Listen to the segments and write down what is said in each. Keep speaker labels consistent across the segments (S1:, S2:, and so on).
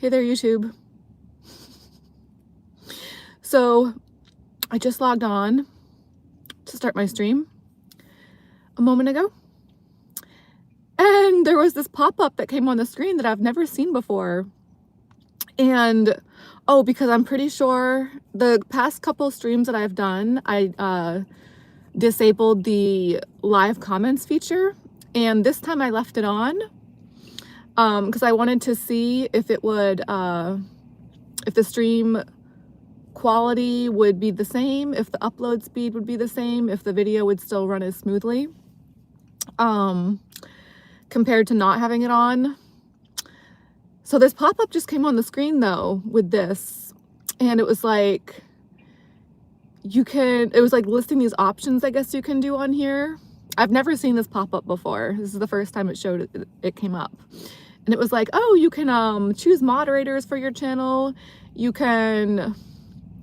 S1: Hey there, YouTube. So I just logged on to start my stream a moment ago, and there was this pop-up that came on the screen that I've never seen before. And because I'm pretty sure the past couple streams that I've done, I disabled the live comments feature, and this time I left it on because I wanted to see if it would if the stream quality would be the same, if the upload speed would be the same, if the video would still run as smoothly compared to not having it on. So this pop-up just came on the screen though with this, and it was like it was like listing these options I guess you can do on here. I've never seen this pop up before. This is the first time it came up. And it was like, oh, you can choose moderators for your channel. You can,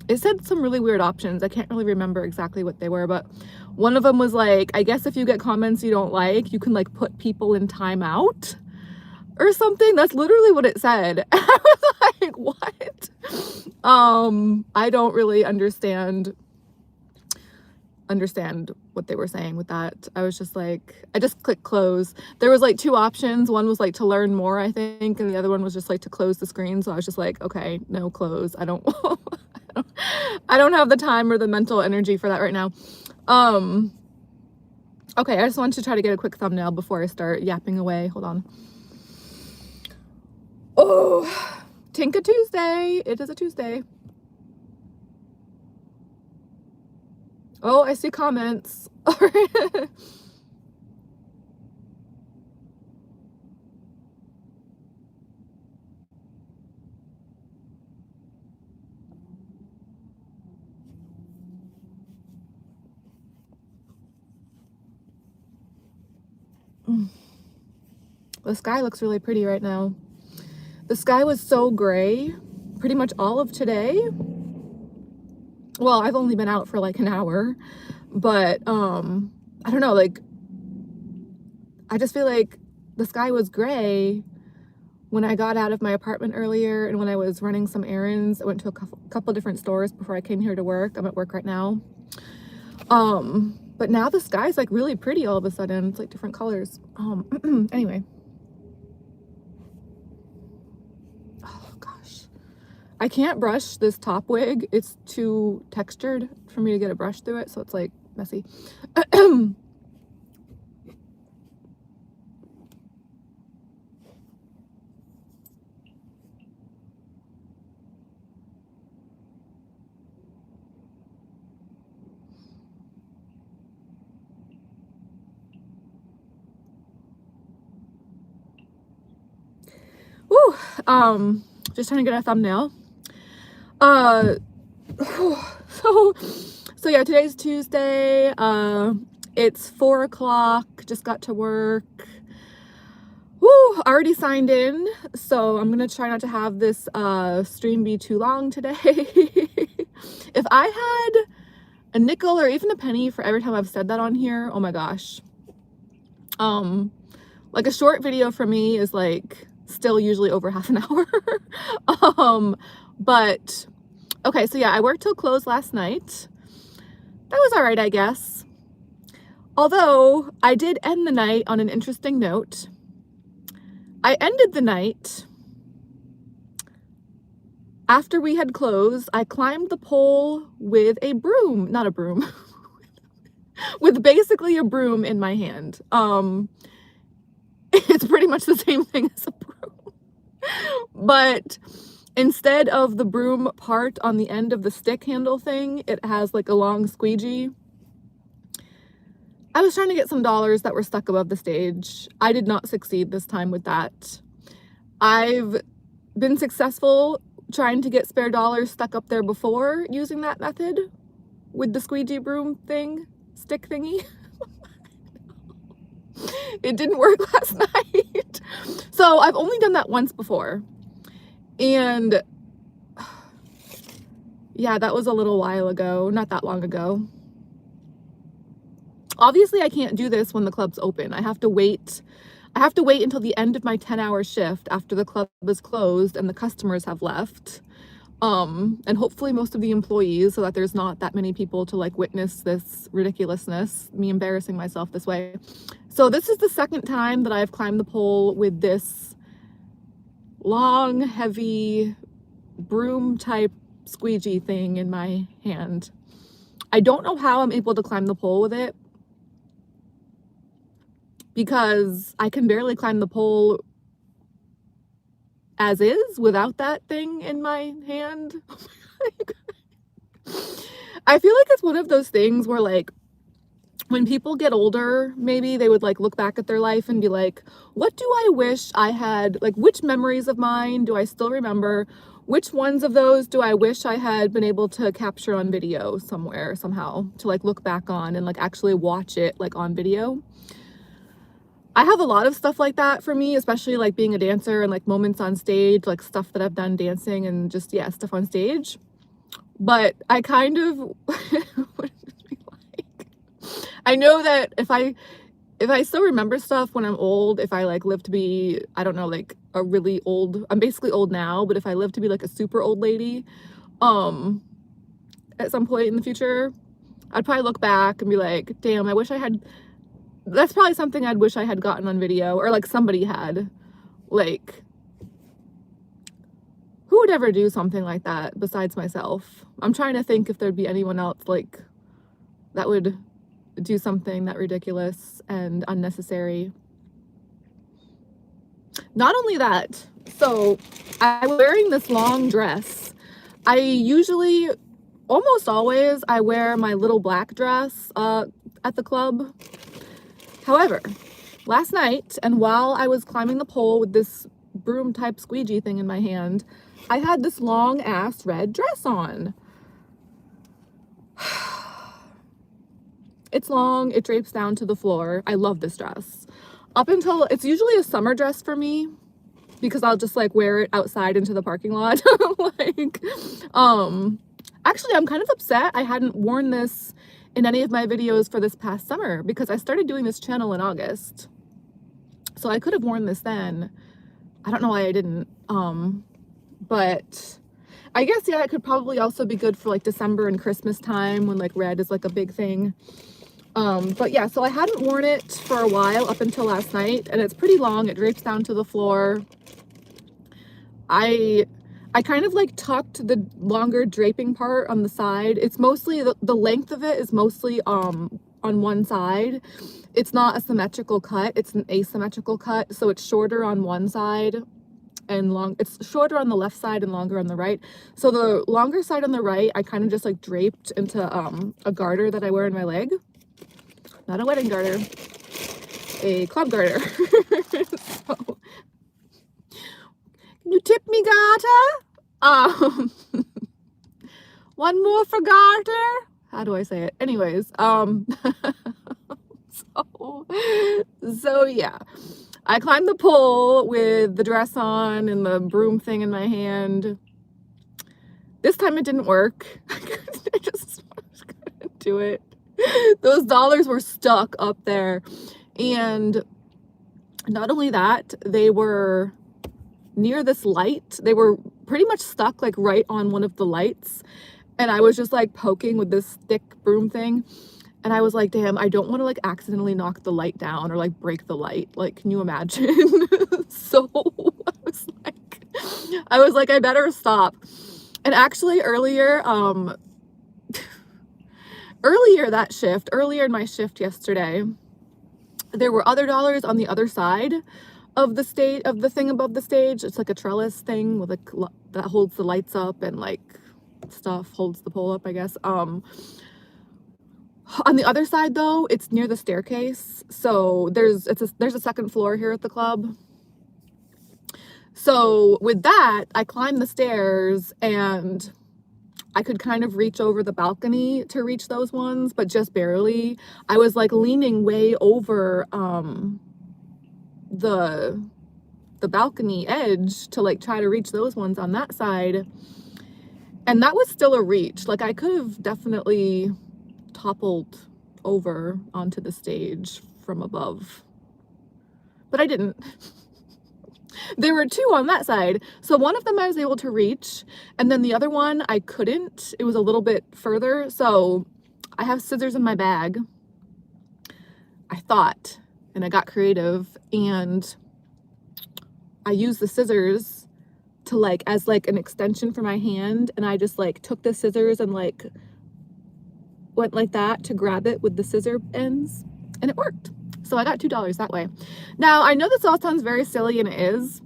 S1: it said some really weird options. I can't really remember exactly what they were, but one of them was like, I guess if you get comments you don't like, you can like put people in timeout or something. That's literally what it said. I was like, what? I don't really understand what they were saying with that. I was just like, I just clicked close. There was like two options. One was like to learn more, I think, and the other one was just like to close the screen. So I was just like, okay, no, close. I don't have the time or the mental energy for that right now. Okay, I just wanted to try to get a quick thumbnail before I start yapping away. Hold on. Oh, Tinka Tuesday. It is a Tuesday. Oh, I see comments. The sky looks really pretty right now. The sky was so gray pretty much all of today. Well, I've only been out for like an hour, but I don't know, like I just feel like the sky was gray when I got out of my apartment earlier, and when I was running some errands. I went to a couple different stores before I came here to work. I'm at work right now. But now the sky's like really pretty all of a sudden. It's like different colors. Anyway. Oh gosh. I can't brush this top wig. It's too textured for me to get a brush through it, so it's like messy. Woo! Just trying to get a thumbnail. So yeah, today's Tuesday. It's 4 o'clock. Just got to work. Woo! Already signed in, so I'm gonna try not to have this stream be too long today. If I had a nickel or even a penny for every time I've said that on here, oh my gosh. Like a short video for me is like still usually over half an hour. But okay, so yeah, I worked till close last night. That was all right, I guess. Although I did end the night on an interesting note. I ended the night after we had closed. I climbed the pole with a broom, not a broom, with basically a broom in my hand. It's pretty much the same thing as a broom, but instead of the broom part on the end of the stick handle thing, it has like a long squeegee. I was trying to get some dollars that were stuck above the stage. I did not succeed this time with that. I've been successful trying to get spare dollars stuck up there before using that method with the squeegee broom thing, stick thingy. It didn't work last night. So I've only done that once before. And yeah, that was a little while ago, not that long ago. Obviously, I can't do this when the club's open. I have to wait I have to wait until the end of my 10-hour shift after the club is closed and the customers have left. And hopefully most of the employees, so that there's not that many people to like witness this ridiculousness, me embarrassing myself this way. So this is the second time that I've climbed the pole with this long, heavy broom type squeegee thing in my hand. I don't know how I'm able to climb the pole with it, because I can barely climb the pole as is without that thing in my hand. I feel like it's one of those things where like when people get older, maybe they would like look back at their life and be like, what do I wish I had, like which memories of mine do I still remember? Which ones of those do I wish I had been able to capture on video somewhere, somehow, to like look back on and like actually watch it like on video? I have a lot of stuff like that for me, especially like being a dancer and like moments on stage, like stuff that I've done dancing and just, yeah, stuff on stage. But I kind of, what does it be like? I know that if I still remember stuff when I'm old, if I like live to be, I don't know, like a really old, I'm basically old now, but if I live to be like a super old lady, at some point in the future, I'd probably look back and be like, damn, I wish I had, that's probably something I'd wish I had gotten on video, or like somebody had. Like, who would ever do something like that besides myself? I'm trying to think if there'd be anyone else like that would do something that ridiculous and unnecessary. Not only that, so I'm wearing this long dress. I usually, almost always, I wear my little black dress at the club. However, last night, and while I was climbing the pole with this broom type squeegee thing in my hand, I had this long ass red dress on. It's long, it drapes down to the floor. I love this dress. Up until, it's usually a summer dress for me, because I'll just like wear it outside into the parking lot. Like, actually I'm kind of upset I hadn't worn this in any of my videos for this past summer, because I started doing this channel in August. So I could have worn this then. I don't know why I didn't. But I guess, yeah, it could probably also be good for like December and Christmas time when like red is like a big thing. But yeah, so I hadn't worn it for a while up until last night, and it's pretty long. It drapes down to the floor. I kind of like tucked the longer draping part on the side. It's mostly, the length of it is mostly on one side. It's not a symmetrical cut, it's an asymmetrical cut, so it's shorter on one side and it's shorter on the left side and longer on the right. So the longer side on the right, I kind of just like draped into a garter that I wear in my leg. Not a wedding garter, a club garter. So, can you tip me, garter? One more for garter. How do I say it? Anyways, so yeah, I climbed the pole with the dress on and the broom thing in my hand. This time it didn't work. I just couldn't do it. Those dollars were stuck up there. And not only that, they were near this light. They were pretty much stuck like right on one of the lights. And I was just like poking with this thick broom thing. And I was like, damn, I don't want to like accidentally knock the light down or like break the light. Like, can you imagine? So I was like, I better stop. And actually earlier in my shift yesterday, there were other dollars on the other side of the stage, of the thing above the stage. It's like a trellis thing with like that holds the lights up and like stuff, holds the pole up, I guess. On the other side though, it's near the staircase. So there's a second floor here at the club. So with that, I climbed the stairs and I could kind of reach over the balcony to reach those ones, but just barely. I was like leaning way over the balcony edge to like try to reach those ones on that side. And that was still a reach. Like I could have definitely toppled over onto the stage from above. but I didn't. There were two on that side. So one of them I was able to reach, and then the other one I couldn't. It was a little bit further. So I have scissors in my bag, I thought, and I got creative, and I used the scissors to like as like an extension for my hand, and I just like took the scissors and like went like that to grab it with the scissor ends, and it worked. So I got $2 that way. Now I know this all sounds very silly, and it is,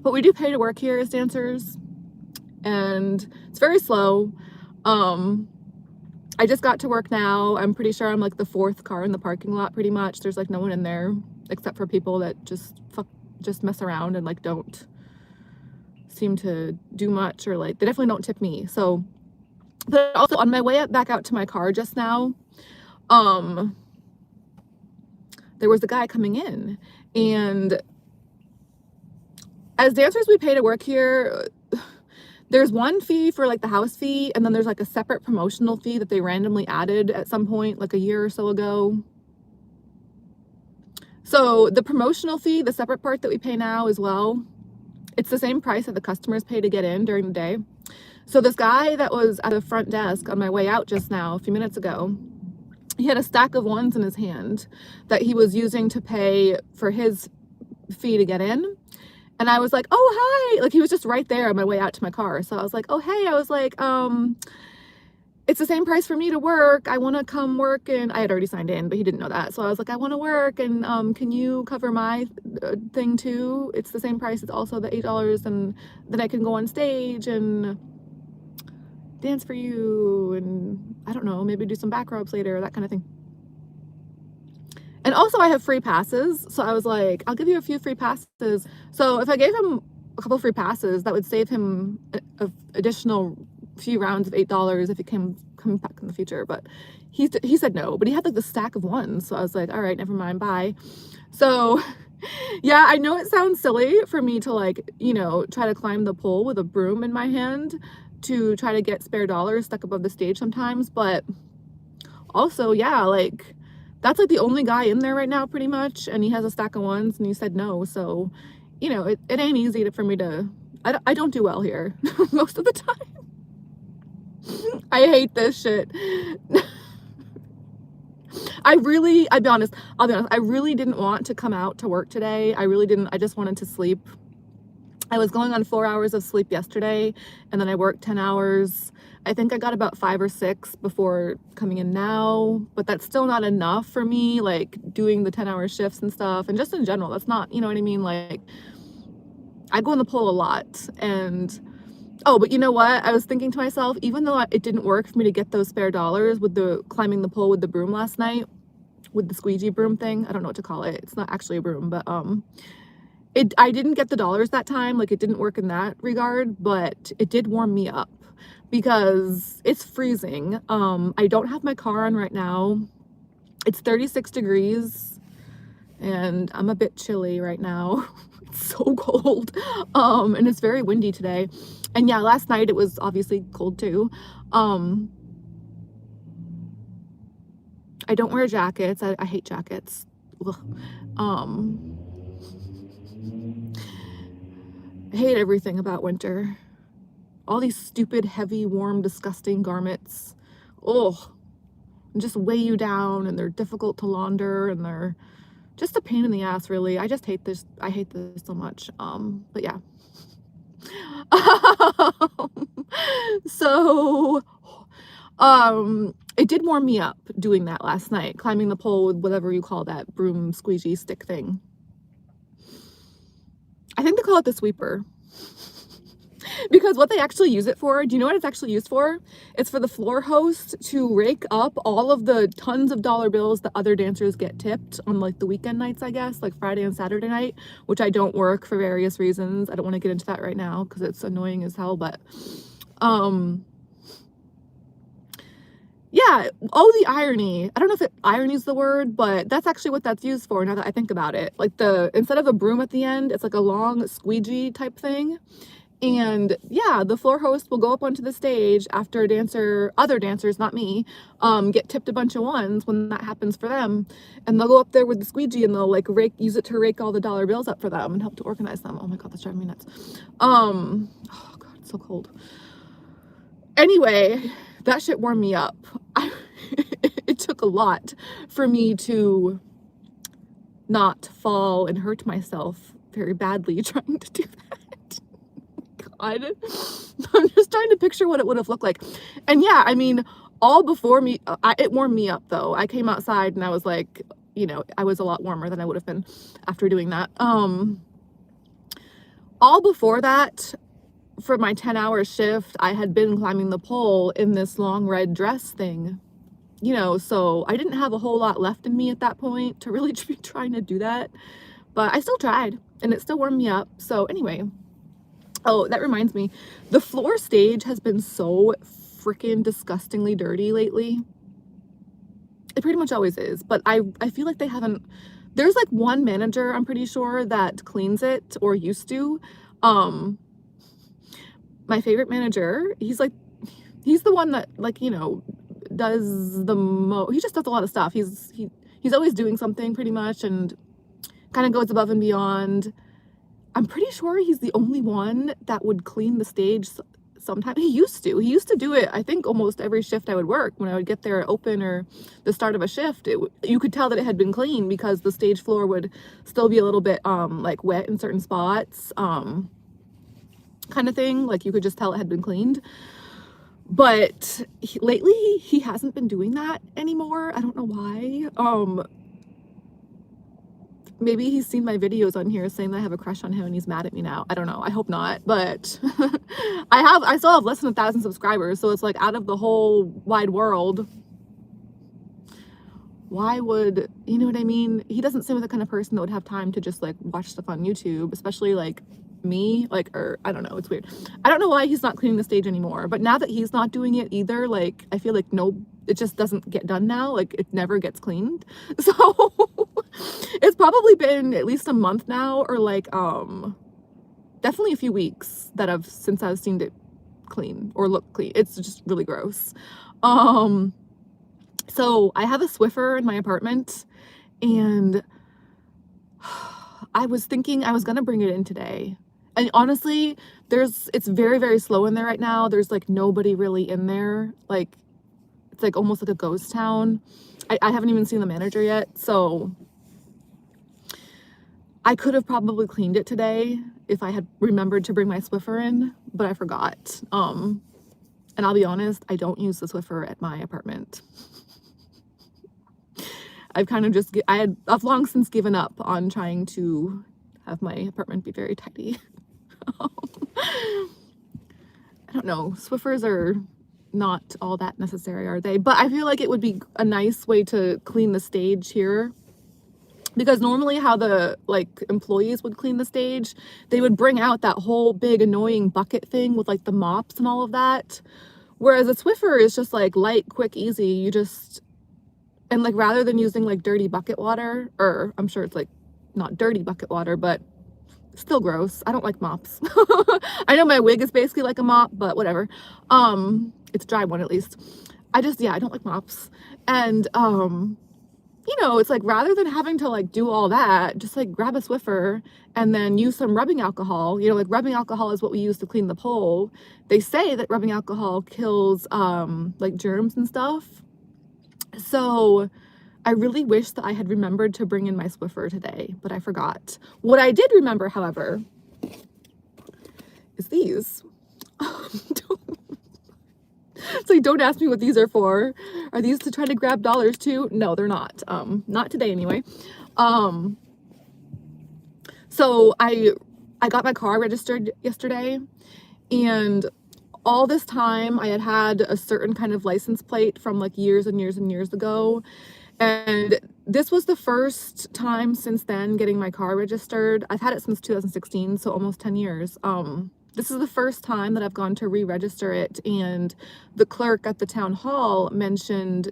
S1: but we do pay to work here as dancers, and it's very slow. I just got to work now. I'm pretty sure I'm like the fourth car in the parking lot pretty much. There's like no one in there except for people that just mess around and like don't seem to do much, or like they definitely don't tip me. So, but also on my way back out to my car just now, there was a guy coming in, and as dancers we pay to work here. There's one fee for like the house fee, and then there's like a separate promotional fee that they randomly added at some point like a year or so ago. So the promotional fee, the separate part that we pay now as well, it's the same price that the customers pay to get in during the day. So this guy that was at the front desk on my way out just now, a few minutes ago, he had a stack of ones in his hand that he was using to pay for his fee to get in. And I was like, oh, hi. Like, he was just right there on my way out to my car. So I was like, oh, hey. I was like, it's the same price for me to work. I want to come work. And I had already signed in, but he didn't know that. So I was like, I want to work. And can you cover my thing too? It's the same price. It's also the $8. And then I can go on stage and dance for you. And I don't know, maybe do some back rubs later, that kind of thing. And also I have free passes. So I was like, I'll give you a few free passes. So if I gave him a couple free passes, that would save him an additional few rounds of $8 if he came back in the future. But he said no, but he had like the stack of ones. So I was like, all right, never mind, bye. So yeah, I know it sounds silly for me to like, you know, try to climb the pole with a broom in my hand to try to get spare dollars stuck above the stage sometimes. But also, yeah, like, that's like the only guy in there right now pretty much, and he has a stack of ones, and he said no. So, you know, it ain't easy for me to, I don't do well here most of the time. I hate this shit. I'll be honest, I really didn't want to come out to work today. I really didn't. I just wanted to sleep. I was going on 4 hours of sleep yesterday, and then I worked 10 hours. I think I got about 5 or 6 before coming in now, but that's still not enough for me, like doing the 10-hour shifts and stuff. And just in general, that's not, you know what I mean? Like, I go on the pole a lot. And oh, but you know what? I was thinking to myself, even though it didn't work for me to get those spare dollars with the climbing the pole with the broom last night, with the squeegee broom thing, I don't know what to call it. It's not actually a broom, but I didn't get the dollars that time. Like, it didn't work in that regard, but it did warm me up because it's freezing. I don't have my car on right now. It's 36 degrees and I'm a bit chilly right now. It's so cold. And it's very windy today. And yeah, last night it was obviously cold too. I don't wear jackets. I hate jackets. Ugh. I hate everything about winter. All these stupid, heavy, warm, disgusting garments. Oh, just weigh you down, and they're difficult to launder, and they're just a pain in the ass, really. I just hate this. I hate this so much. But yeah. So, it did warm me up doing that last night, climbing the pole with whatever you call that broom squeegee stick thing. I think they call it the sweeper. Because what they actually use it for, do you know what it's actually used for? It's for the floor host to rake up all of the tons of dollar bills that other dancers get tipped on like the weekend nights, I guess, like Friday and Saturday night, which I don't work for various reasons. I don't want to get into that right now because it's annoying as hell, but yeah, oh, the irony. I don't know if irony is the word, but that's actually what that's used for now that I think about it. Like, instead of a broom at the end, it's like a long squeegee type thing. And yeah, the floor host will go up onto the stage after other dancers, not me, get tipped a bunch of ones when that happens for them. And they'll go up there with the squeegee and they'll like use it to rake all the dollar bills up for them and help to organize them. Oh my God, that's driving me nuts. Oh God, it's so cold. Anyway, that shit warmed me up. It took a lot for me to not fall and hurt myself very badly trying to do that. God. I'm just trying to picture what it would have looked like. And yeah, I mean, all before me, it warmed me up though. I came outside and I was like, you know, I was a lot warmer than I would have been after doing that. All before that, for my 10-hour shift, I had been climbing the pole in this long red dress thing, you know, so I didn't have a whole lot left in me at that point to really be trying to do that, but I still tried and it still warmed me up. So anyway, oh, that reminds me, the floor stage has been so freaking disgustingly dirty lately. It pretty much always is, but I feel like they haven't, there's like one manager, I'm pretty sure, that cleans it, or used to. My favorite manager, he's the one that, like, you know, does the he just does a lot of stuff. He's always doing something pretty much and kind of goes above and beyond. I'm pretty sure he's the only one that would clean the stage sometimes. He used to do it, I think, almost every shift I would work. When I would get there open or the start of a shift, you could tell that it had been cleaned because the stage floor would still be a little bit like wet in certain spots, kind of thing. Like you could just tell it had been cleaned. But lately he hasn't been doing that anymore. I don't know why. Maybe he's seen my videos on here saying that I have a crush on him and he's mad at me now. I don't know. I hope not. But I still have less than 1,000 subscribers. So it's like, out of the whole wide world, why would, you know what I mean? He doesn't seem like the kind of person that would have time to just like watch stuff on YouTube, especially like me, like, or I don't know, it's weird. I don't know why he's not cleaning the stage anymore, but now that he's not doing it either, like, I feel like it just doesn't get done now. Like, it never gets cleaned. So it's probably been at least a month now, or like definitely a few weeks since I've seen it clean or look clean. It's just really gross. So I have a Swiffer in my apartment, and I was thinking I was gonna bring it in today. And honestly, it's very, very slow in there right now. There's like nobody really in there. Like, it's like almost like a ghost town. I haven't even seen the manager yet, so I could have probably cleaned it today if I had remembered to bring my Swiffer in, but I forgot. And I'll be honest, I don't use the Swiffer at my apartment. I've long since given up on trying to have my apartment be very tidy. I don't know, Swiffers are not all that necessary, are they? But I feel like it would be a nice way to clean the stage here, because normally how the like employees would clean the stage, they would bring out that whole big annoying bucket thing with like the mops and all of that, whereas a Swiffer is just like light, quick, easy. And like, rather than using like dirty bucket water, or I'm sure it's like not dirty bucket water, but still gross. I don't like mops. I know my wig is basically like a mop, but whatever. It's a dry one at least. I don't like mops. And you know, it's like, rather than having to like do all that, just like grab a Swiffer and then use some rubbing alcohol. You know, like, rubbing alcohol is what we use to clean the pole. They say that rubbing alcohol kills like germs and stuff. So I really wish that I had remembered to bring in my Swiffer today, but I forgot. What I did remember, however, is these. It's like, don't ask me what these are for. Are these to try to grab dollars too? No, they're not. Not today anyway. So I got my car registered yesterday, and all this time I had a certain kind of license plate from like years and years and years ago. And this was the first time since then getting my car registered. I've had it since 2016, so almost 10 years. This is the first time that I've gone to re-register it, and the clerk at the town hall mentioned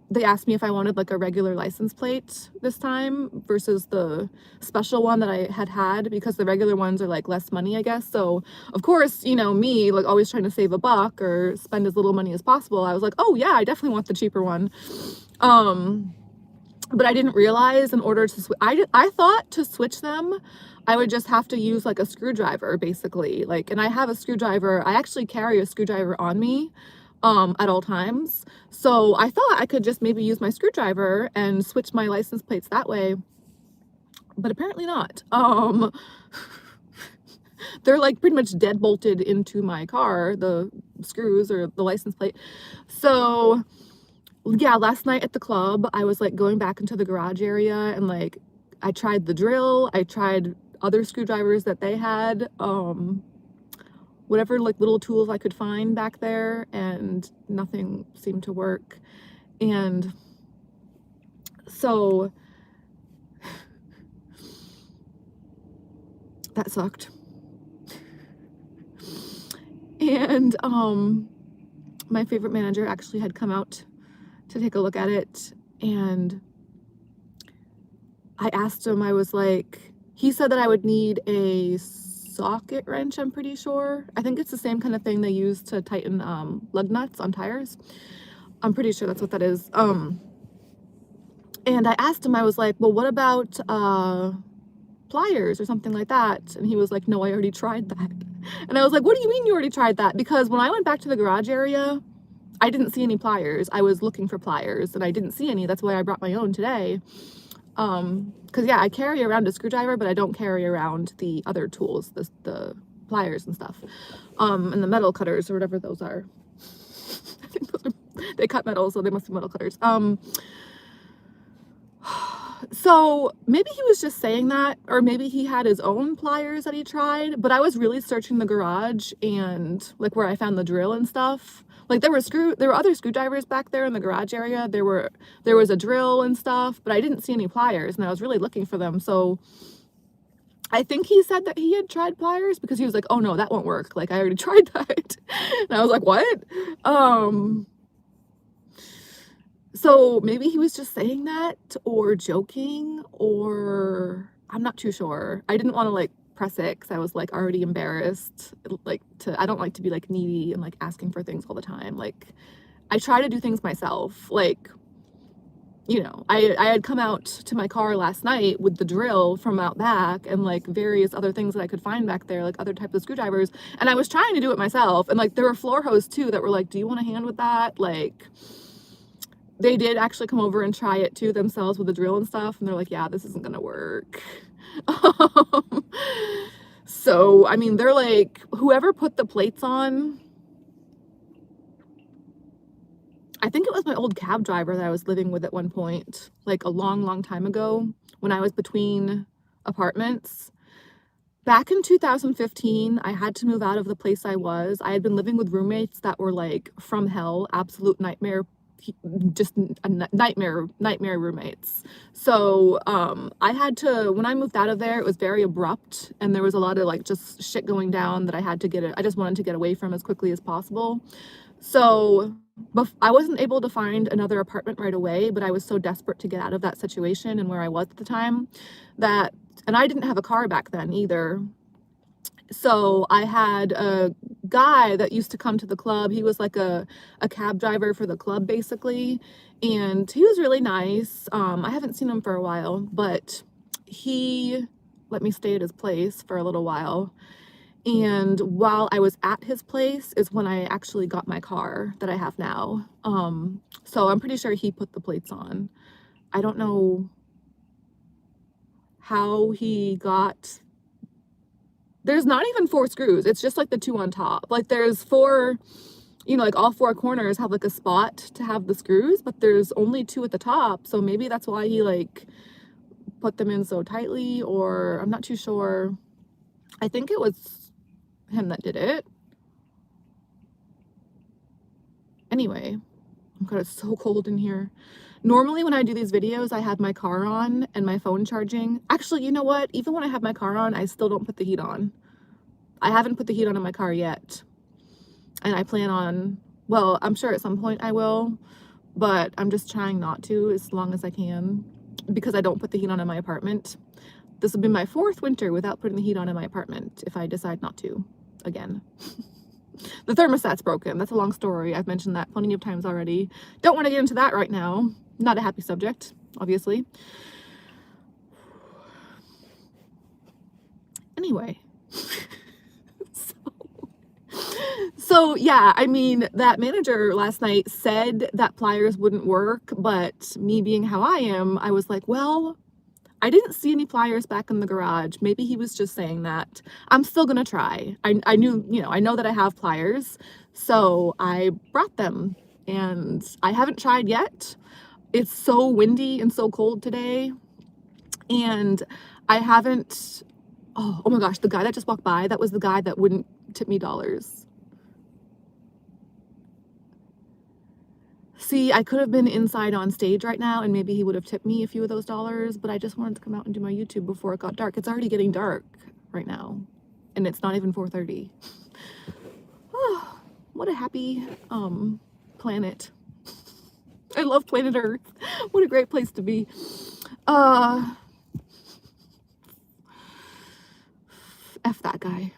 S1: they asked me if I wanted like a regular license plate this time versus the special one that I had because the regular ones are like less money, I guess. So of course, you know, me like always trying to save a buck or spend as little money as possible. I was like, oh yeah, I definitely want the cheaper one. But I didn't realize in order to I thought to switch them, I would just have to use like a screwdriver basically. Like, and I have a screwdriver. I actually carry a screwdriver on me at all times. So I thought I could just maybe use my screwdriver and switch my license plates that way, but apparently not. They're like pretty much dead bolted into my car, the screws or the license plate. So yeah, last night at the club, I was like going back into the garage area and like I tried the drill, I tried other screwdrivers that they had, whatever like little tools I could find back there, and nothing seemed to work. And so that sucked. And my favorite manager actually had come out to take a look at it, and I asked him, I was like, he said that I would need a socket wrench, I'm pretty sure. I think it's the same kind of thing they use to tighten lug nuts on tires. I'm pretty sure that's what that is. And I asked him, I was like, well, what about pliers or something like that? And he was like, no, I already tried that. And I was like, what do you mean you already tried that? Because when I went back to the garage area, I didn't see any pliers. I was looking for pliers and I didn't see any. That's why I brought my own today. Because yeah, I carry around a screwdriver, but I don't carry around the other tools, the pliers and stuff, and the metal cutters or whatever those are. I think those are, they cut metal, so they must be metal cutters. So maybe he was just saying that, or maybe he had his own pliers that he tried, but I was really searching the garage and like where I found the drill and stuff. Like there were other screwdrivers back there in the garage area. There was a drill and stuff, but I didn't see any pliers and I was really looking for them. So I think he said that he had tried pliers because he was like, oh no, that won't work. Like I already tried that. And I was like, what? So maybe he was just saying that or joking, or I'm not too sure. I didn't want to like press it because I was like already embarrassed. Like I don't like to be like needy and like asking for things all the time. Like I try to do things myself. Like, you know, I had come out to my car last night with the drill from out back and like various other things that I could find back there, like other types of screwdrivers. And I was trying to do it myself. And like there were floor hosts too that were like, do you want a hand with that? Like, they did actually come over and try it too themselves with the drill and stuff, and they're like, yeah, this isn't gonna work. So I mean, they're like, whoever put the plates on, I think it was my old cab driver that I was living with at one point, like a long time ago when I was between apartments. Back in 2015, I had to move out of the place I was. I had been living with roommates that were like from hell, absolute nightmare, just a nightmare roommates. So I had to, when I moved out of there, it was very abrupt and there was a lot of like just shit going down that I had to I just wanted to get away from as quickly as possible. So I wasn't able to find another apartment right away, but I was so desperate to get out of that situation and where I was at the time that, and I didn't have a car back then either. So I had a guy that used to come to the club. He was like a cab driver for the club basically, and he was really nice. I haven't seen him for a while, but he let me stay at his place for a little while. And while I was at his place is when I actually got my car that I have now. So I'm pretty sure he put the plates on. I don't know how he got, there's not even 4 screws. It's just like the 2 on top. Like there's 4, you know, like all 4 corners have like a spot to have the screws, but there's only 2 at the top. So maybe that's why he like put them in so tightly, or I'm not too sure. I think it was him that did it. Anyway, oh God, it's so cold in here. Normally when I do these videos, I have my car on and my phone charging. Actually, you know what? Even when I have my car on, I still don't put the heat on. I haven't put the heat on in my car yet. And I plan on, well, I'm sure at some point I will, but I'm just trying not to as long as I can because I don't put the heat on in my apartment. This will be my 4th winter without putting the heat on in my apartment if I decide not to again. The thermostat's broken. That's a long story. I've mentioned that plenty of times already. Don't want to get into that right now. Not a happy subject, obviously. Anyway. So yeah, I mean, that manager last night said that pliers wouldn't work, but me being how I am, I was like, well, I didn't see any pliers back in the garage. Maybe he was just saying that. I'm still gonna try. I knew, you know, I know that I have pliers, so I brought them, and I haven't tried yet. It's so windy and so cold today, and I haven't, oh my gosh, the guy that just walked by, that was the guy that wouldn't tip me dollars. See, I could have been inside on stage right now and maybe he would have tipped me a few of those dollars, but I just wanted to come out and do my YouTube before it got dark. It's already getting dark right now, and it's not even 4:30. Oh, what a happy planet. I love planet Earth. What a great place to be. F that guy.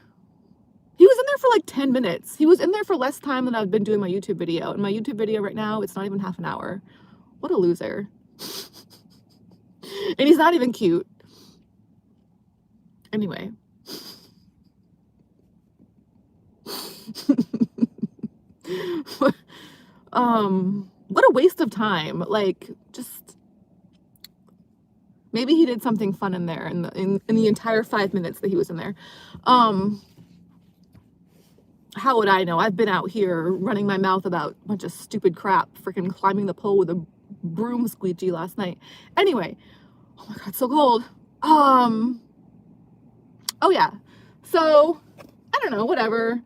S1: He was in there for like 10 minutes. He was in there for less time than I've been doing my YouTube video. And my YouTube video right now, it's not even half an hour. What a loser. And he's not even cute. Anyway. What a waste of time. Like, just maybe he did something fun in there in the entire 5 minutes that he was in there. How would I know? I've been out here running my mouth about a bunch of stupid crap, freaking climbing the pole with a broom squeegee last night. Anyway, oh my god, so cold. Oh yeah, so I don't know, whatever.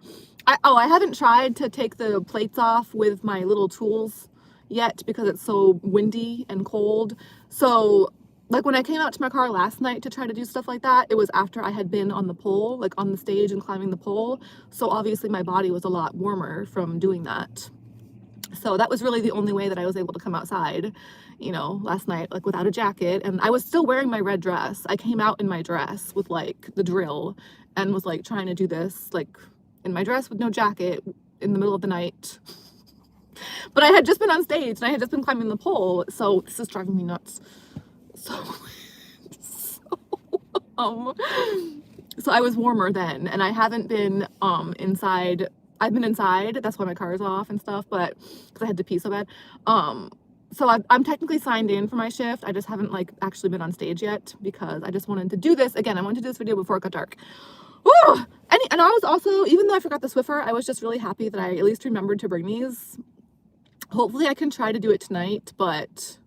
S1: I haven't tried to take the plates off with my little tools yet because it's so windy and cold. So like when I came out to my car last night to try to do stuff like that, it was after I had been on the pole, like on the stage and climbing the pole. So obviously my body was a lot warmer from doing that. So that was really the only way that I was able to come outside, you know, last night, like without a jacket. And I was still wearing my red dress. I came out in my dress with like the drill and was like trying to do this like in my dress with no jacket in the middle of the night. But I had just been on stage and I had just been climbing the pole. So this is driving me nuts. So I was warmer then, and I haven't been inside. I've been inside, that's why my car is off and stuff, but because I had to pee so bad. So I'm technically signed in for my shift. I just haven't like actually been on stage yet because I just wanted to do this again. I wanted to do this video before it got dark. Woo! And I was also, even though I forgot the Swiffer, I was just really happy that I at least remembered to bring these. Hopefully I can try to do it tonight, but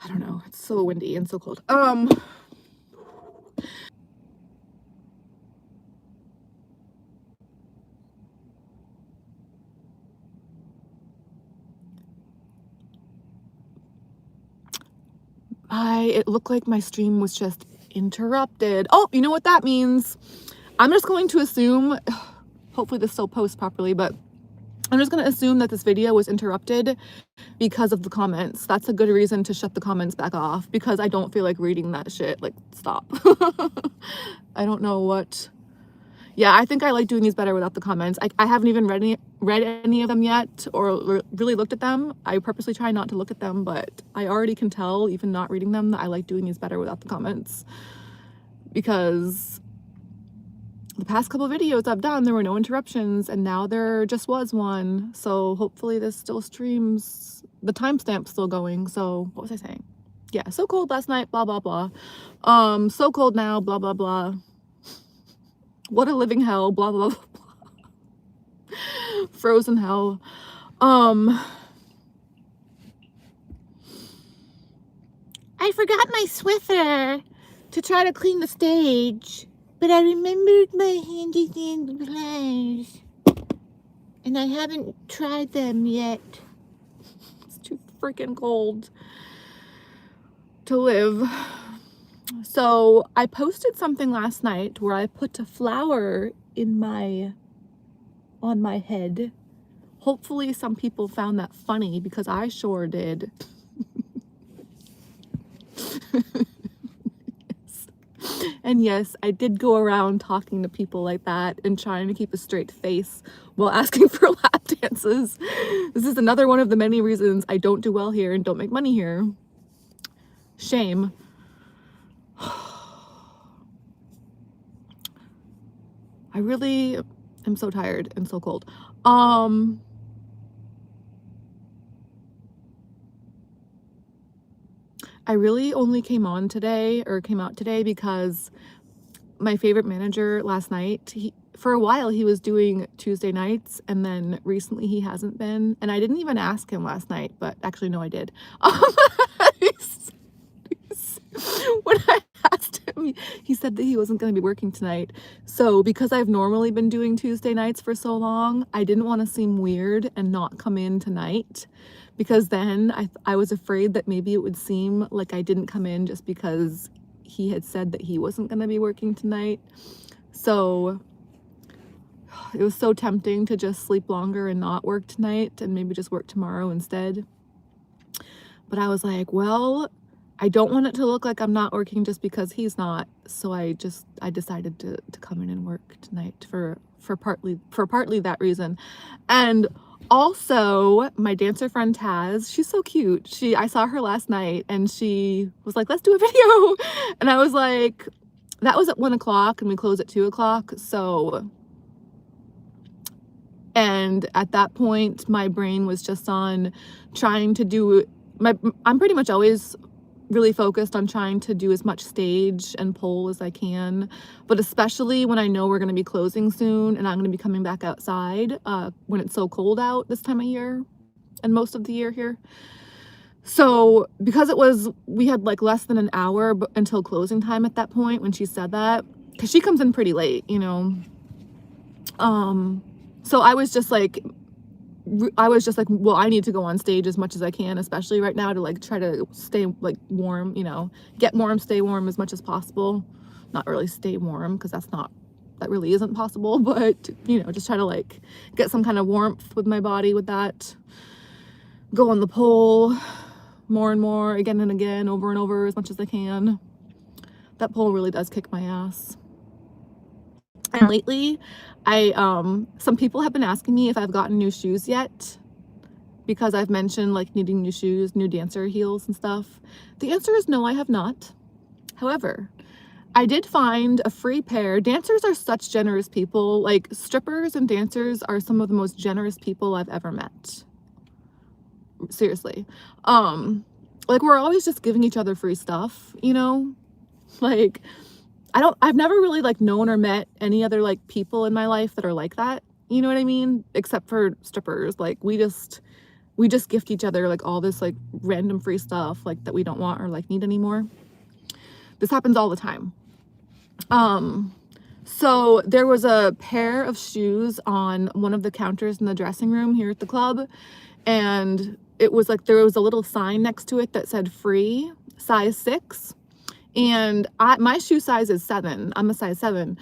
S1: I don't know. It's so windy and so cold. It looked like my stream was just interrupted. Oh, you know what that means? I'm just going to assume, hopefully this still posts properly, but I'm just going to assume that this video was interrupted because of the comments. That's a good reason to shut the comments back off because I don't feel like reading that shit. Like, stop. I don't know what. Yeah, I think I like doing these better without the comments. I haven't even read any of them yet or really looked at them. I purposely try not to look at them, but I already can tell, even not reading them, that I like doing these better without the comments. Because the past couple videos I've done, there were no interruptions, and now there just was one. So hopefully this still streams. The timestamp's still going, so what was I saying? Yeah, so cold last night, blah, blah, blah. So cold now, blah, blah, blah. What a living hell, blah, blah, blah, blah. Frozen hell. I forgot my Swiffer to try to clean the stage, but I remembered my handy dandy pliers, and I haven't tried them yet. It's too freaking cold to live. So I posted something last night where I put a flower in on my head Hopefully some people found that funny, because I sure did. And yes, I did go around talking to people like that and trying to keep a straight face while asking for lap dances. This is another one of the many reasons I don't do well here and don't make money here. Shame. I really am so tired and so cold. I really only came out today because my favorite manager last night, for a while he was doing Tuesday nights, and then recently he hasn't been, and I didn't even ask him last night, but actually no, I did. When I asked him, he said that he wasn't going to be working tonight. So because I've normally been doing Tuesday nights for so long, I didn't want to seem weird and not come in tonight, because then I was afraid that maybe it would seem like I didn't come in just because he had said that he wasn't going to be working tonight. So it was so tempting to just sleep longer and not work tonight and maybe just work tomorrow instead. But I was like, well, I don't want it to look like I'm not working just because he's not. So I decided to come in and work tonight for partly that reason. And also, my dancer friend Taz, she's so cute. I saw her last night and she was like, let's do a video. And I was like, that was at 1 o'clock and we close at 2 o'clock. So, and at that point, my brain was just on trying to do I'm pretty much always really focused on trying to do as much stage and pole as I can, but especially when I know we're going to be closing soon and I'm going to be coming back outside when it's so cold out this time of year and most of the year here. So because we had like less than an hour until closing time at that point when she said that, because she comes in pretty late, you know. So I was just like, well, I need to go on stage as much as I can, especially right now, to like try to stay like warm, you know, get warm, stay warm as much as possible. Not really stay warm, because that really isn't possible, but you know, just try to like get some kind of warmth with my body with that. Go on the pole more and more, again and again, over and over, as much as I can. That pole really does kick my ass. And lately, some people have been asking me if I've gotten new shoes yet, because I've mentioned like needing new shoes, new dancer heels and stuff. The answer is no, I have not. However, I did find a free pair. Dancers are such generous people. Like, strippers and dancers are some of the most generous people I've ever met. Seriously. Like, we're always just giving each other free stuff, you know? Like, I've never really like known or met any other like people in my life that are like that, you know what I mean? Except for strippers. Like, we just gift each other like all this like random free stuff like that we don't want or like need anymore. This happens all the time. So there was a pair of shoes on one of the counters in the dressing room here at the club, and it was like there was a little sign next to it that said free, size 6. And my shoe size is 7. I'm a size 7.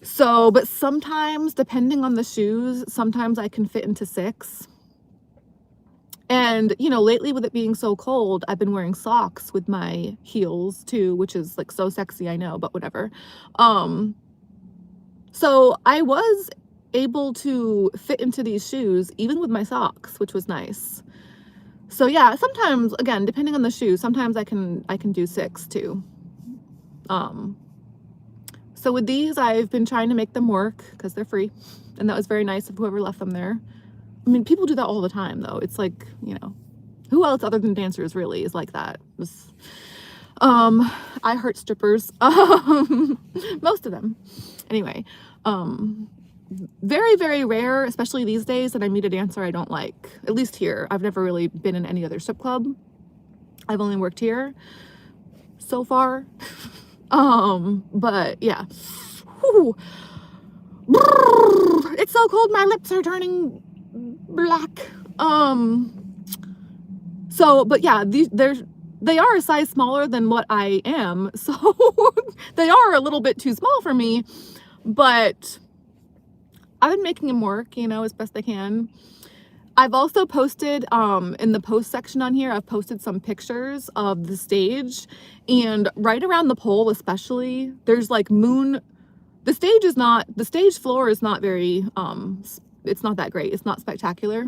S1: So, but sometimes, depending on the shoes, sometimes I can fit into 6. And, you know, lately with it being so cold, I've been wearing socks with my heels too, which is like so sexy, I know, but whatever. So I was able to fit into these shoes even with my socks, which was nice. So yeah, sometimes, again, depending on the shoe, sometimes I can do 6 too. So with these, I've been trying to make them work because they're free, and that was very nice of whoever left them there. I mean, people do that all the time though. It's like, you know, who else other than dancers really is like that? I heart strippers. Most of them. Anyway, very, very rare, especially these days, that I meet a dancer I don't like. At least here. I've never really been in any other strip club. I've only worked here so far. But yeah. Whew. It's so cold, my lips are turning black. So, but yeah, they are a size smaller than what I am, so they are a little bit too small for me, but I've been making them work, you know, as best I can. I've also posted, in the post section on here, I've posted some pictures of the stage, and right around the pole especially, there's like the stage floor is not very, it's not that great. It's not spectacular.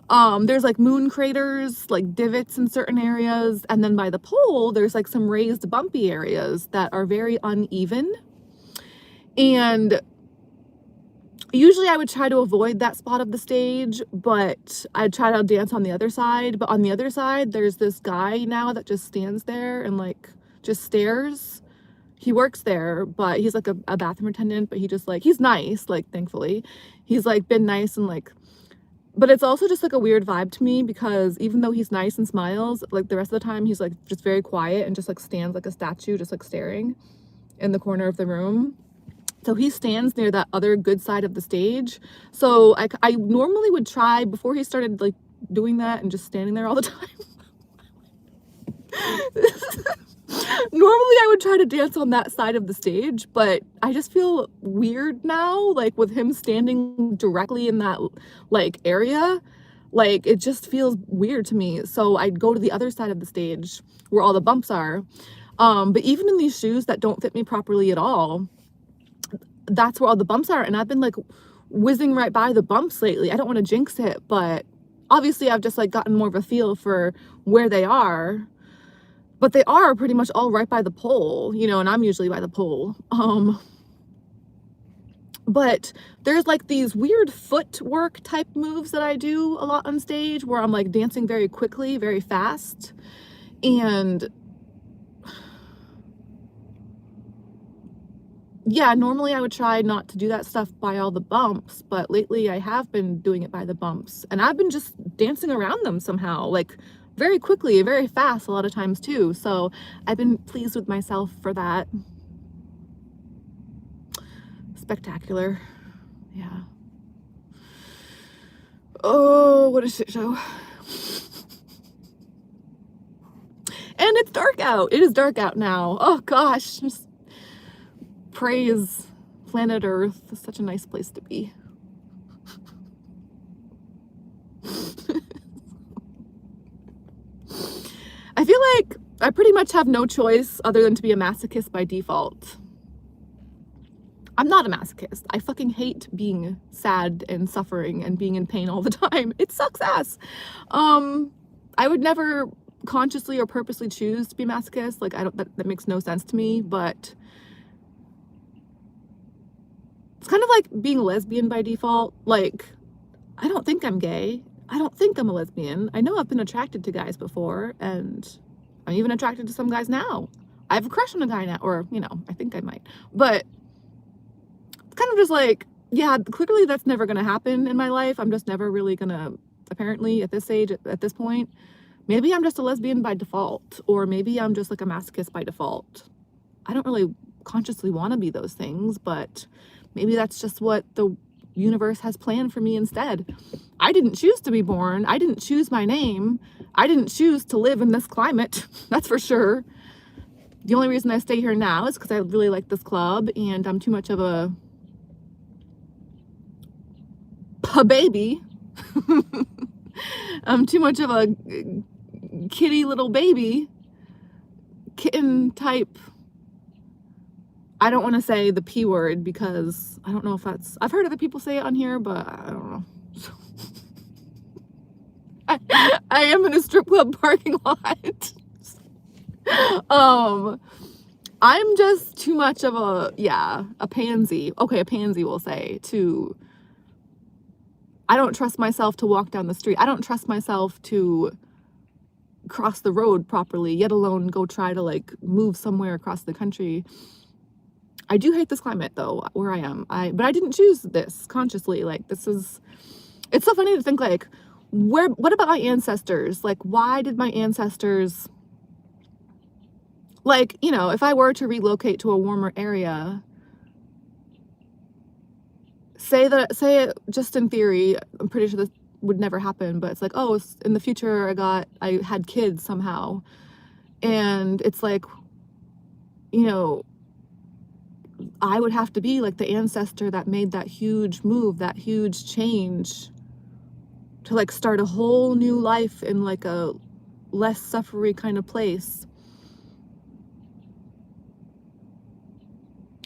S1: There's like moon craters, like divots in certain areas, and then by the pole, there's like some raised bumpy areas that are very uneven. And usually I would try to avoid that spot of the stage, but I'd try to dance on the other side. But on the other side, there's this guy now that just stands there and like just stares. He works there, but he's like a bathroom attendant, but he just like, he's nice, like thankfully. He's like been nice and like, but it's also just like a weird vibe to me because even though he's nice and smiles, like the rest of the time he's like just very quiet and just like stands like a statue, just like staring in the corner of the room. So he stands near that other good side of the stage. So I normally would try, before he started like doing that and just standing there all the time, normally I would try to dance on that side of the stage, but I just feel weird now, like with him standing directly in that like area, like it just feels weird to me. So I'd go to the other side of the stage where all the bumps are. But even in these shoes that don't fit me properly at all, that's where all the bumps are, and I've been like whizzing right by the bumps lately. I don't want to jinx it, but obviously I've just like gotten more of a feel for where they are, but they are pretty much all right by the pole, you know, and I'm usually by the pole. But there's like these weird footwork type moves that I do a lot on stage where I'm like dancing very quickly, very fast, and yeah, normally I would try not to do that stuff by all the bumps, but lately I have been doing it by the bumps, and I've been just dancing around them somehow, like very quickly, very fast a lot of times too. So I've been pleased with myself for that. Spectacular. Yeah. Oh, what a shit show. And it's dark out. It is dark out now. Oh gosh. Just praise planet Earth. It's such a nice place to be. I feel like I pretty much have no choice other than to be a masochist by default. I'm not a masochist. I fucking hate being sad and suffering and being in pain all the time. It sucks ass. I would never consciously or purposely choose to be masochist. Like, that makes no sense to me, but it's kind of like being a lesbian by default. Like, I don't think I'm gay. I don't think I'm a lesbian. I know I've been attracted to guys before, and I'm even attracted to some guys now. I have a crush on a guy now, or, you know, I think I might. But it's kind of just like, yeah, clearly that's never going to happen in my life. I'm just never really going to, apparently, at this age, at this point. Maybe I'm just a lesbian by default, or maybe I'm just like a masochist by default. I don't really consciously want to be those things, but maybe that's just what the universe has planned for me instead. I didn't choose to be born. I didn't choose my name. I didn't choose to live in this climate. That's for sure. The only reason I stay here now is because I really like this club, and I'm too much of a baby. I'm too much of a kitty little baby, kitten type. I don't want to say the P word because I don't know if that's, I've heard other people say it on here, but I don't know. I am in a strip club parking lot. I'm just too much of a pansy. Okay, a pansy will say I don't trust myself to walk down the street. I don't trust myself to cross the road properly, yet alone go try to like move somewhere across the country. I do hate this climate though, where I am. But I didn't choose this consciously. Like, it's so funny to think like, what about my ancestors? Like, why did my ancestors, like, you know, if I were to relocate to a warmer area, say just in theory, I'm pretty sure this would never happen, but it's like, oh, in the future I had kids somehow. And it's like, you know, I would have to be like the ancestor that made that huge move, that huge change to like start a whole new life in like a less suffery kind of place.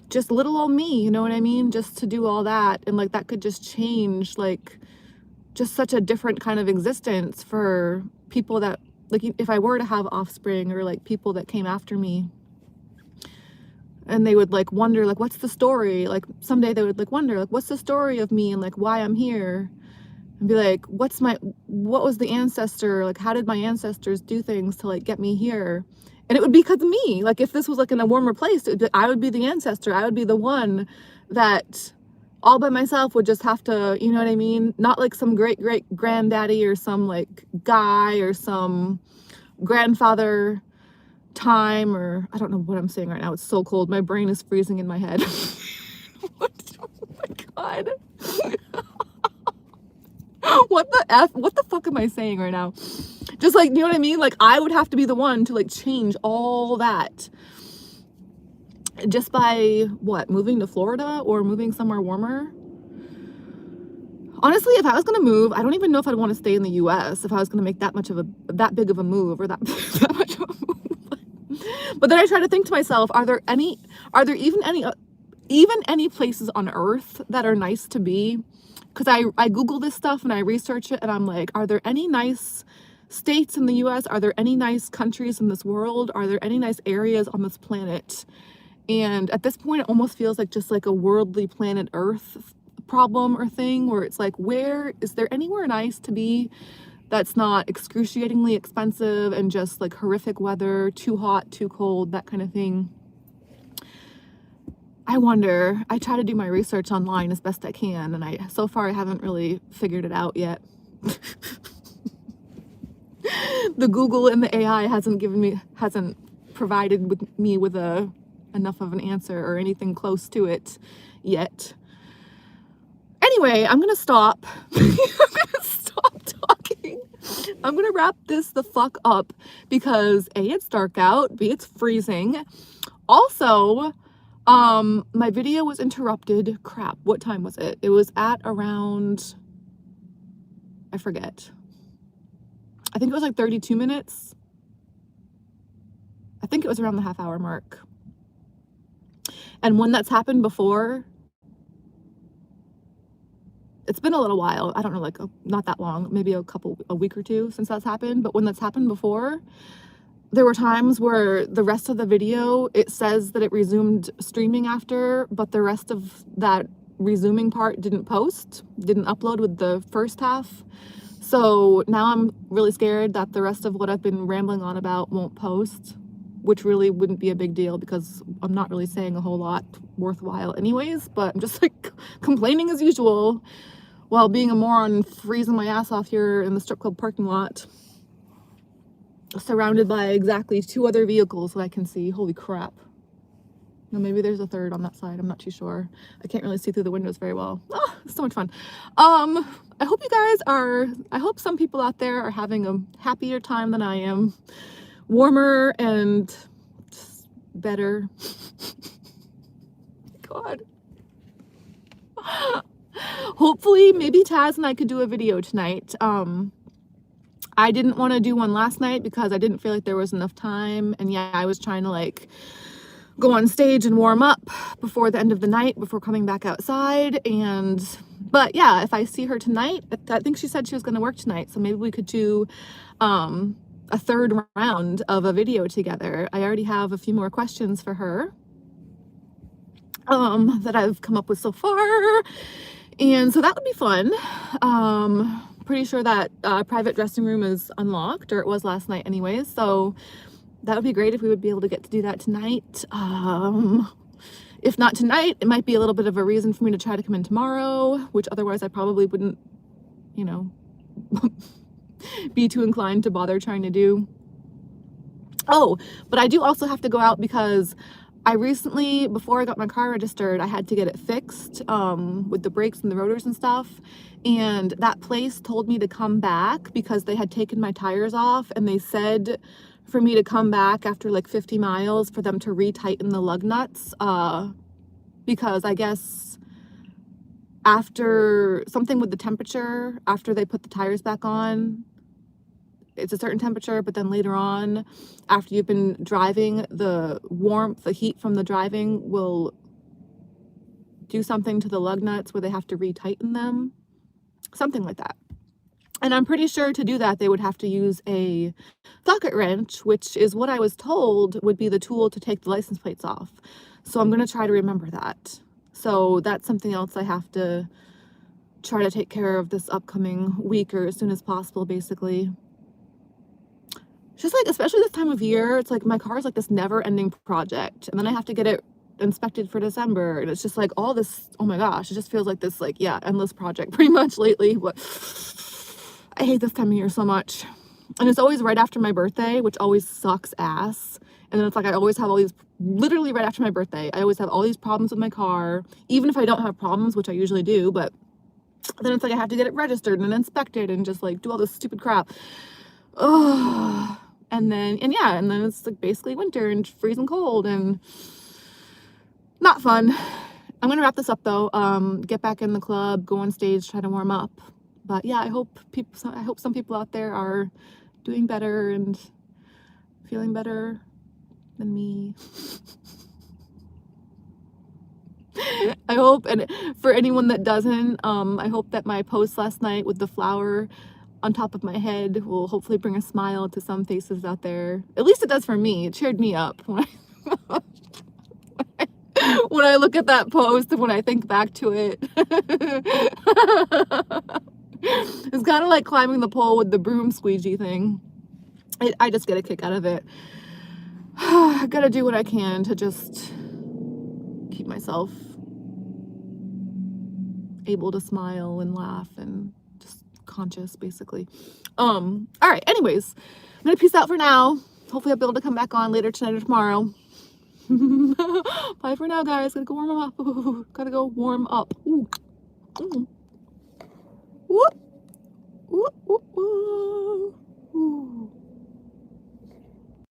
S1: Just little old me, you know what I mean? Just to do all that, and like that could just change like just such a different kind of existence for people that, like, if I were to have offspring or like people that came after me, and they would like wonder like what's the story, like someday they would like wonder like what's the story of me and like why I'm here, and be like what was the ancestor, like how did my ancestors do things to like get me here. And it would be because of me. Like if this was like in a warmer place, I would be the ancestor. I would be the one that all by myself would just have to, you know what I mean? Not like some great granddaddy or some like guy or some grandfather time, or I don't know what I'm saying right now. It's so cold. My brain is freezing in my head. Oh my God. What the fuck am I saying right now? Just like, you know what I mean? Like I would have to be the one to like change all that just by what, moving to Florida or moving somewhere warmer. Honestly, if I was gonna move, I don't even know if I'd want to stay in the US if I was gonna make that big of a move, or that much of a move. But then I try to think to myself, are there even any places on earth that are nice to be? Because I Google this stuff and I research it, and I'm like, are there any nice states in the US? Are there any nice countries in this world? Are there any nice areas on this planet? And at this point, it almost feels like just like a worldly planet Earth problem or thing, where it's like, where is there anywhere nice to be that's not excruciatingly expensive and just like horrific weather, too hot, too cold, that kind of thing? I wonder. I try to do my research online as best I can, and so far I haven't really figured it out yet. The Google and the AI hasn't provided me with enough of an answer or anything close to it yet. Anyway, I'm gonna stop. I'm gonna stop talking. I'm gonna wrap this the fuck up because A, it's dark out, B, it's freezing. Also, my video was interrupted. Crap, what time was it? It was at around, I forget. I think it was like 32 minutes. I think it was around the half-hour mark. And when that's happened before, it's been a little while. I don't know, like not that long, maybe a week or two since that's happened. But when that's happened before, there were times where the rest of the video, it says that it resumed streaming after, but the rest of that resuming part didn't upload with the first half. So now I'm really scared that the rest of what I've been rambling on about won't post, which really wouldn't be a big deal because I'm not really saying a whole lot worthwhile anyways, but I'm just like complaining as usual while being a moron, freezing my ass off here in the strip club parking lot, surrounded by exactly 2 other vehicles that I can see. Holy crap. No, maybe there's a third on that side. I'm not too sure. I can't really see through the windows very well. Oh, it's so much fun. I hope some people out there are having a happier time than I am. Warmer and just better. God. Hopefully, maybe Taz and I could do a video tonight. I didn't want to do one last night because I didn't feel like there was enough time. And yeah, I was trying to like go on stage and warm up before the end of the night, before coming back outside. But yeah, if I see her tonight, I think she said she was going to work tonight. So maybe we could do a third round of a video together. I already have a few more questions for her that I've come up with so far. And so that would be fun. Pretty sure that private dressing room is unlocked, or it was last night anyways. So that would be great if we would be able to get to do that tonight. If not tonight, it might be a little bit of a reason for me to try to come in tomorrow, which otherwise I probably wouldn't, you know, be too inclined to bother trying to do. Oh, but I do also have to go out because I recently, before I got my car registered, I had to get it fixed with the brakes and the rotors and stuff. And that place told me to come back because they had taken my tires off, and they said for me to come back after like 50 miles for them to retighten the lug nuts, because I guess after something with the temperature, after they put the tires back on, it's a certain temperature, but then later on, after you've been driving, the warmth, the heat from the driving will do something to the lug nuts where they have to retighten them, something like that. And I'm pretty sure to do that, they would have to use a socket wrench, which is what I was told would be the tool to take the license plates off. So I'm going to try to remember that. So that's something else I have to try to take care of this upcoming week or as soon as possible, basically. Just like, especially this time of year, it's like my car is like this never-ending project. And then I have to get it inspected for December. And it's just like all this, oh my gosh, it just feels like this, like, yeah, endless project pretty much lately. But I hate this time of year so much. And it's always right after my birthday, which always sucks ass. And then it's like I always have all these, literally right after my birthday, I always have all these problems with my car, even if I don't have problems, which I usually do. But then it's like I have to get it registered and inspected and just like do all this stupid crap. Oh, and then it's like basically winter and freezing cold and not fun. I'm gonna wrap this up though. Get back in the club, go on stage, try to warm up. But yeah, I hope some people out there are doing better and feeling better than me. I hope, and for anyone that doesn't, I hope that my post last night with the flower on top of my head will hopefully bring a smile to some faces out there. At least it does for me. It cheered me up when when I look at that post and when I think back to it. It's kind of like climbing the pole with the broom squeegee thing. I just get a kick out of it. I gotta do what I can to just keep myself able to smile and laugh and just conscious, basically. All right, anyways, I'm gonna peace out for now. Hopefully I'll be able to come back on later tonight or tomorrow. Bye for now, guys. Gotta go warm up. Gotta go warm up. Ooh. Whoop.